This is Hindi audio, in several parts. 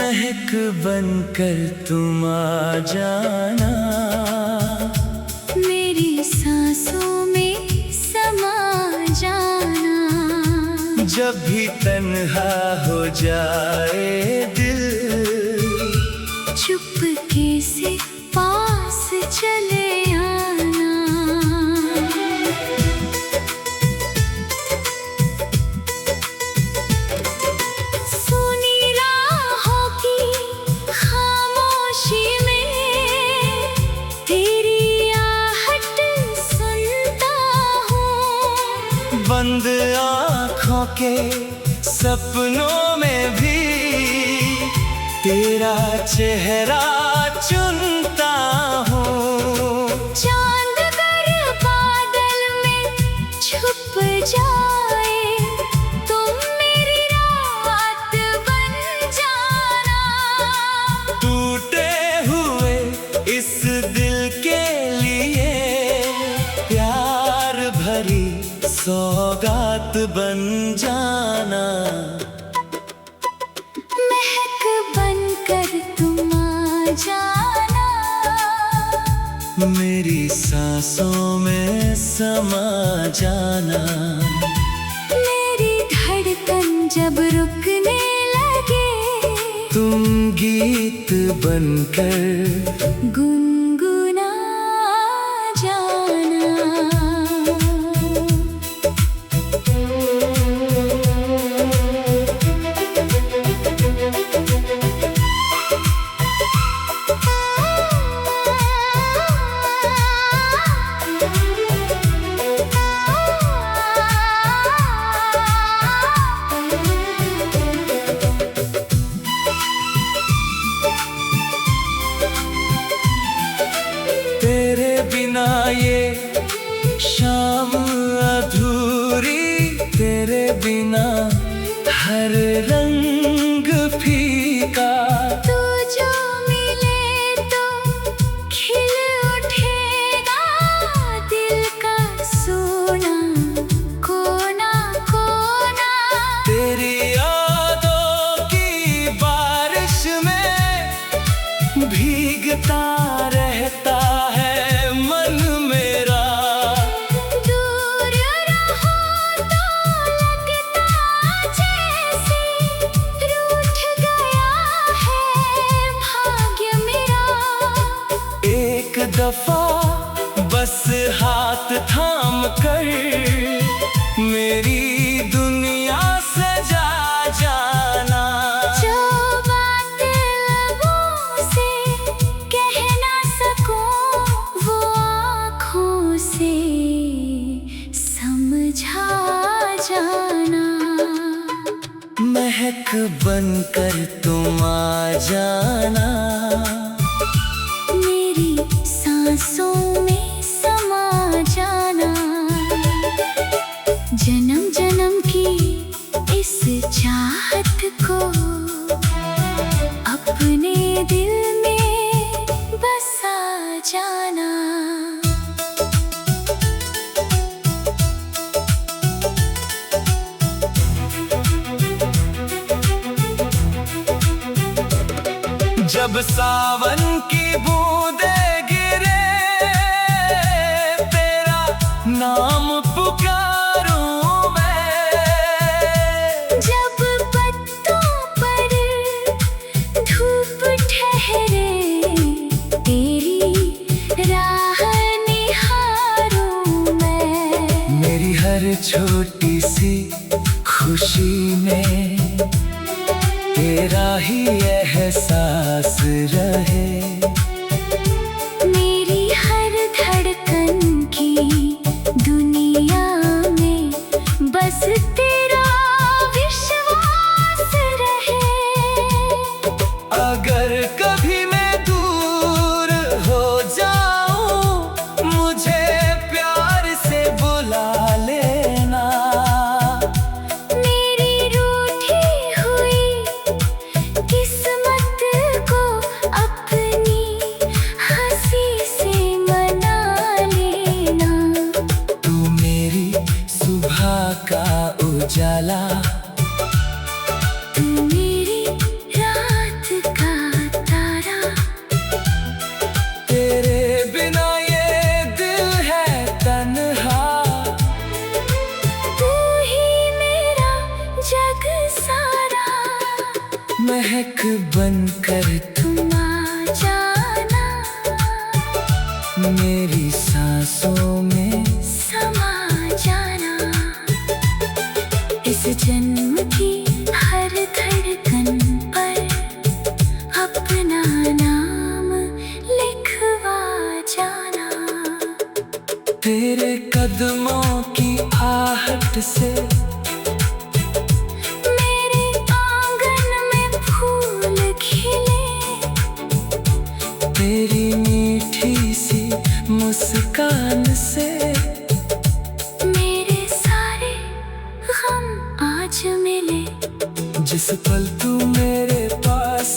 महक बनकर तुम आ जाना, मेरी सांसों में समा जाना। जब भी तन्हा हो जाए दिल, चुपके से पास चले आना। सुनी राहों की खामोशी में तेरी आहट सुनता हूँ। बंद आँखों के सपनों में भी तेरा चेहरा चुनता हूँ। चांद अगर बादल में छुप जाए, तुम मेरी रात बन जाना। टूटे हुए इस दिल के लिए प्यार भरी सौगात बन जाना। महक बनकर तुम आ जाना, मेरी सांसों में समा जाना। मेरी धड़कन जब रुकने लगे, तुम गीत बनकर गुनगुना जाना। तेरे बिना ये शाम अधूरी, तेरे बिना हर रंग फीका। तू जो मिले तो खिल उठेगा दिल का सोना कोना कोना। तेरी यादों की बारिश में भीगता रहता है मन मेरा। दूर रहो तो लगता जैसे रूठ गया है भाग्य मेरा। एक दफा बस हाथ थाम कर मेरी दुनिया सजा जाना। जो बात लबों से कह ना सकूं, वो आँखों से समझा जाना। महक बनकर तुम आ जाना, मेरी सांसों में समा जाना। जन्म जन्म की इस चाहत को अपने दिल में बसा जाना। जब सावन की बूंदें गिरे, तेरा नाम पुकारूं मैं। जब पत्तों पर धूप ठहरे, तेरी राह निहारूं मैं। मेरी हर छोटी सी खुशी में तेरा ही एहसास रहे। मेरी हर धड़कन की दुनिया में बस तेरा विश्वास रहे। अगर कभी मैं दूर हो जाऊं, मुझे प्यार से बुला लेना। मेरी रूठी हुई किस्मत को अपनी हंसी से मना लेना। तू मेरी सुबह का उजाला, तू मेरी रात महक बनकर तुम आ जाना, मेरी सांसों में समा जाना। इस जन्म की हर धड़कन पर अपना नाम लिखवा जाना। तेरे कदमों की आहट से मेरे आंगन में फूल खिले, तेरी मीठी सी मुस्कान से मेरे सारे गम आज मिले। जिस पल तू मेरे पास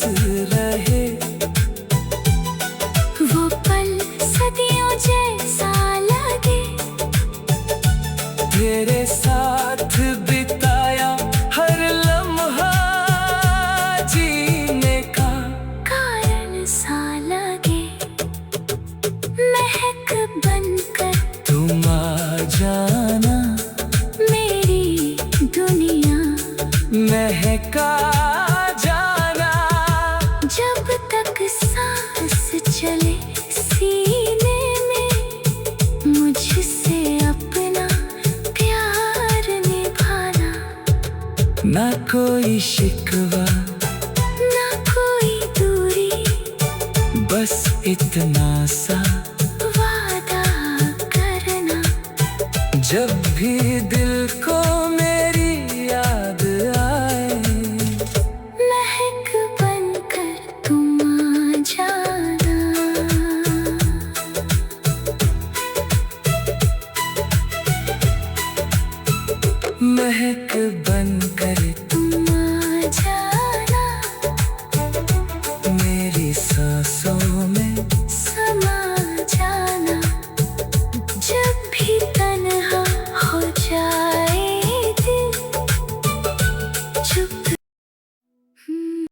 रहे, वो पल सदियों जैसा लगे। तेरे साथ बिताया हर लम्हा जीने का कारण सा लगे। महक बनकर तुम आ जाना, मेरी दुनिया महका जाना। जब तक सांस चले सीने में, मुझसे अपना प्यार निभाना। ना कोई शिकवा, ना कोई दूरी, बस इतना सा वादा करना। जब भी दिल को मेरी याद आए, महक बनकर तुम आ जाना। महक